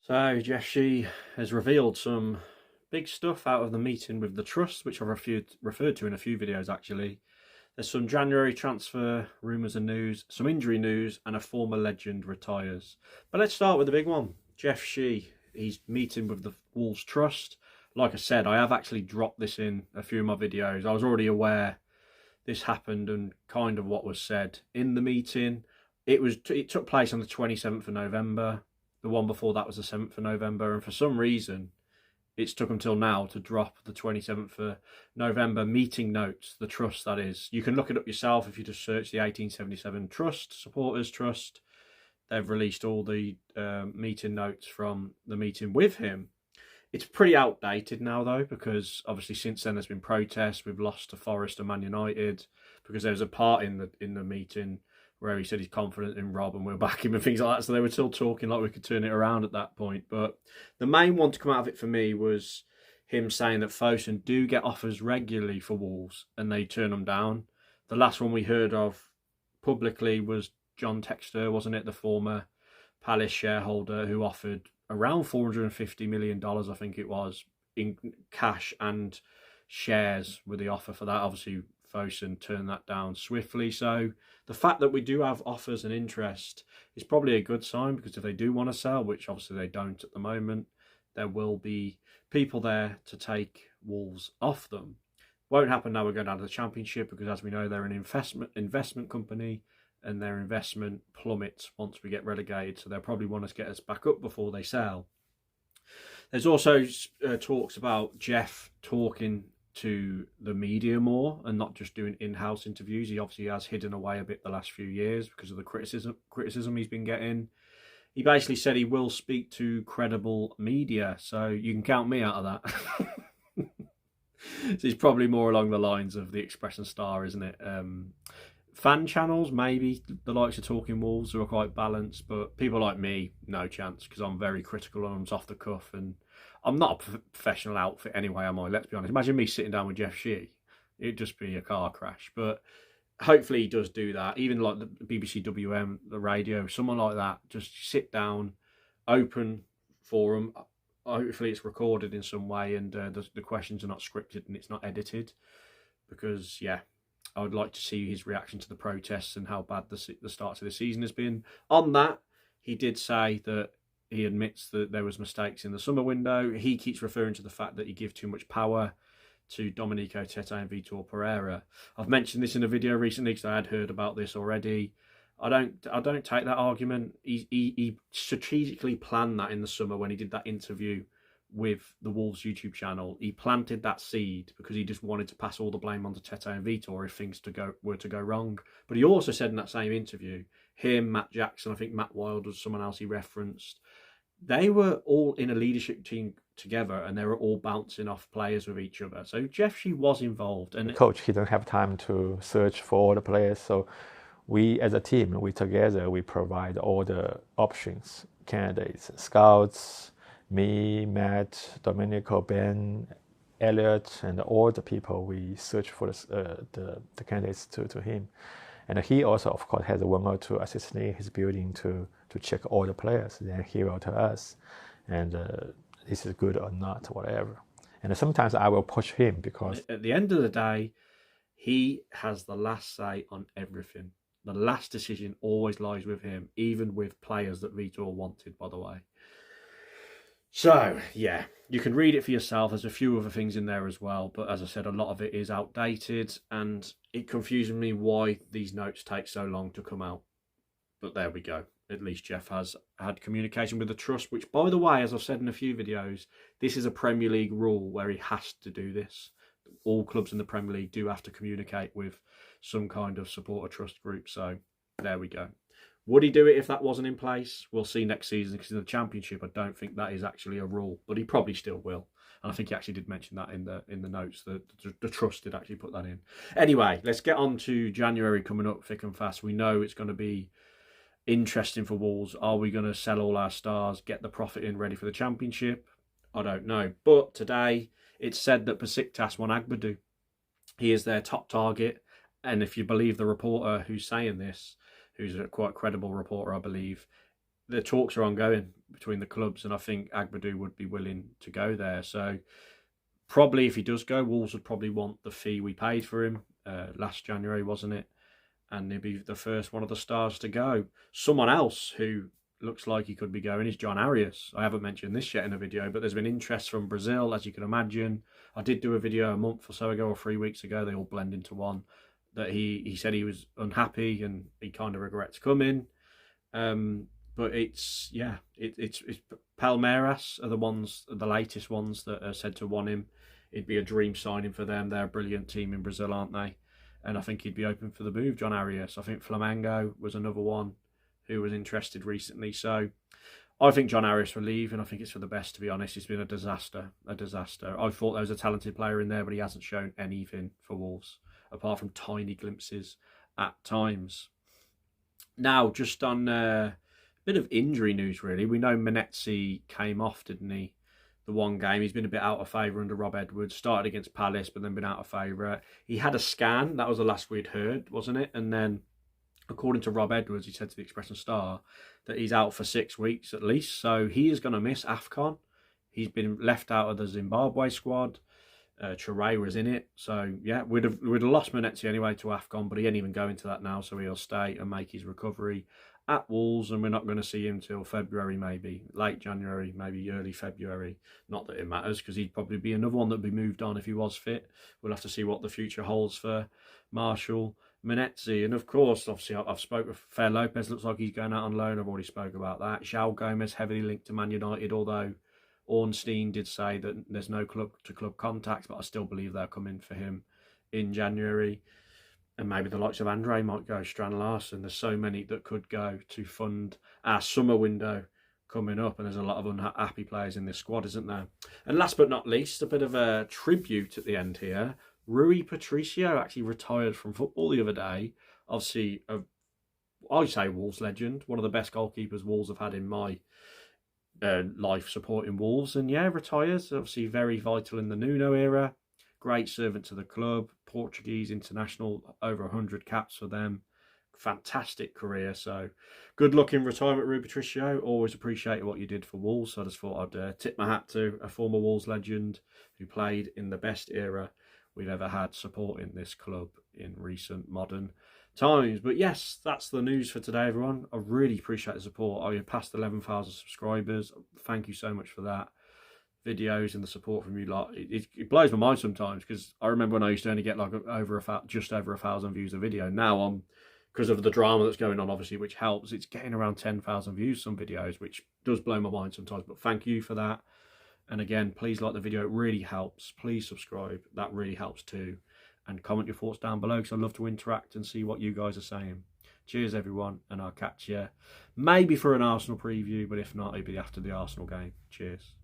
So Jeff Shee has revealed some big stuff out of the meeting with the trust, which I've referred to in a few videos actually. There's some January transfer rumours and news, some injury news, and a former legend retires. But let's start with the big one. Jeff Shee, he's meeting with the Wolves Trust. Like I said, I have actually dropped this in a few of my videos. I was already aware this happened and kind of what was said in the meeting. It took place on the 27th of November. The one before that was the 7th of November. And for some reason, it's took until now to drop the 27th of November meeting notes, the trust that is. You can look it up yourself if you just search the 1877 Trust, Supporters Trust. They've released all the meeting notes from the meeting with him. It's pretty outdated now, though, because obviously since then there's been protests. We've lost to Forest and Man United because there was a part in the meeting where he said he's confident in Rob and we'll back him and things like that. So they were still talking like we could turn it around at that point. But the main one to come out of it for me was him saying that Fosun do get offers regularly for Wolves and they turn them down. The last one we heard of publicly was Jhon Textor, wasn't it? The former Palace shareholder who offered around $450 million, I think it was, in cash and shares with the offer for that. Obviously, Fosun turned that down swiftly. So the fact that we do have offers and interest is probably a good sign, because if they do want to sell, which obviously they don't at the moment, there will be people there to take Wolves off them. Won't happen now we're going down to the Championship, because as we know, they're an investment company and their investment plummets once we get relegated. So they'll probably want to get us back up before they sell. There's also talks about Jeff talking to the media more and not just doing in-house interviews. He obviously has hidden away a bit the last few years because of the criticism he's been getting. He basically said he will speak to credible media, so you can count me out of that. So it's probably more along the lines of the Express and Star, isn't it? Fan channels, maybe the likes of Talking Wolves, who are quite balanced, but people like me, no chance, because I'm very critical and I'm off the cuff, and I'm not a professional outfit anyway, am I? Let's be honest. Imagine me sitting down with Jeff Shee. It'd just be a car crash. But hopefully he does do that. Even like the BBC WM, the radio, someone like that, just sit down, open forum. Hopefully it's recorded in some way, and the questions are not scripted and it's not edited, because, yeah, I would like to see his reaction to the protests and how bad the start of the season has been. On that, he did say that he admits that there was mistakes in the summer window. He keeps referring to the fact that he gives too much power to Domenico Tete and Vitor Pereira. I've mentioned this in a video recently because I had heard about this already. I don't take that argument. He strategically planned that in the summer when he did that interview with the Wolves YouTube channel. He planted that seed because he just wanted to pass all the blame onto Tete and Vitor if things were to go wrong. But he also said in that same interview, him, Matt Jackson, I think Matt Wild was someone else he referenced, they were all in a leadership team together and they were all bouncing off players with each other. So Jeff Shee was involved. And coach, he don't have time to search for all the players. So we as a team, we together, we provide all the options, candidates, scouts, me, Matt, Domenico, Ben, Elliot, and all the people we search for the candidates to him. And he also, of course, has 1 or 2 assistants in his building to check all the players. Then he will tell us, and this is good or not, whatever. And sometimes I will push him because at the end of the day, he has the last say on everything. The last decision always lies with him, even with players that Vitor wanted, by the way. So, yeah, you can read it for yourself. There's a few other things in there as well. But as I said, a lot of it is outdated. And it confuses me why these notes take so long to come out. But there we go. At least Jeff has had communication with the trust, which, by the way, as I've said in a few videos, this is a Premier League rule where he has to do this. All clubs in the Premier League do have to communicate with some kind of supporter trust group. So there we go. Would he do it if that wasn't in place? We'll see next season, because in the Championship, I don't think that is actually a rule, but he probably still will. And I think he actually did mention that in the notes, that the trust did actually put that in. Anyway, let's get on to January coming up thick and fast. We know it's going to be interesting for Wolves. Are we going to sell all our stars, get the profit in, ready for the Championship? I don't know. But today, it's said that Besiktas want Agbadou. He is their top target. And if you believe the reporter who's saying this, who's a quite credible reporter, I believe, the talks are ongoing. between the clubs, and I think Agbadou would be willing to go there. So probably if he does go, Wolves would probably want the fee we paid for him last January, wasn't it? And he'd be the first one of the stars to go. Someone else who looks like he could be going is Jhon Arias. I haven't mentioned this yet in a video, but there's been interest from Brazil, as you can imagine. I did do a video a month or so ago, or 3 weeks ago, they all blend into one, that he said he was unhappy and he kind of regrets coming. But it's Palmeiras are the latest ones that are said to want him. It'd be a dream signing for them. They're a brilliant team in Brazil, aren't they? And I think he'd be open for the move, Jhon Arias. I think Flamengo was another one who was interested recently. So I think Jhon Arias will leave, and I think it's for the best, to be honest. He's been a disaster. I thought there was a talented player in there, but he hasn't shown anything for Wolves, apart from tiny glimpses at times. Now, just on a bit of injury news, really. We know Munetsi came off, didn't he? The one game. He's been a bit out of favour under Rob Edwards. Started against Palace, but then been out of favour. He had a scan. That was the last we'd heard, wasn't it? And then, according to Rob Edwards, he said to the Express Star that he's out for 6 weeks at least. So he is going to miss AFCON. He's been left out of the Zimbabwe squad. Traore was in it. So, yeah, we'd have lost Munetsi anyway to AFCON, but he ain't even going to that now, so he'll stay and make his recovery at Wolves, and we're not going to see him till February, maybe late January, maybe early February. Not that it matters, because he'd probably be another one that'd be moved on if he was fit. We'll have to see what the future holds for Marshall Munetsi. And of course, obviously, I've spoke with Fer Lopez. Looks like he's going out on loan. I've already spoke about that. João Gomez heavily linked to Man United, although Ornstein did say that there's no club-to-club contact, but I still believe they'll come in for him in January. And maybe the likes of Andre might go, Strand Larsen. There's so many that could go to fund our summer window coming up. And there's a lot of unhappy players in this squad, isn't there? And last but not least, a bit of a tribute at the end here. Rui Patricio actually retired from football the other day. Obviously, I'd say Wolves legend. One of the best goalkeepers Wolves have had in my life supporting Wolves. And yeah, retires. Obviously, very vital in the Nuno era. Great servant to the club, Portuguese international, over 100 caps for them. Fantastic career. So good luck in retirement, Rui Patricio. Always appreciated what you did for Wolves. So I just thought I'd tip my hat to a former Wolves legend who played in the best era we've ever had supporting this club in recent modern times. But yes, that's the news for today, everyone. I really appreciate the support. I passed 11,000 subscribers. Thank you so much for that. Videos and the support from you lot, it blows my mind sometimes, because I remember when I used to only get like just over 1,000 views a video. Now I'm, because of the drama that's going on, obviously, which helps, it's getting around 10,000 views some videos, which does blow my mind sometimes. But thank you for that. And again, please like the video, it really helps. Please subscribe, that really helps too. And comment your thoughts down below, because I'd love to interact and see what you guys are saying. Cheers everyone, and I'll catch you maybe for an Arsenal preview, but if not, it'll be after the Arsenal game. Cheers.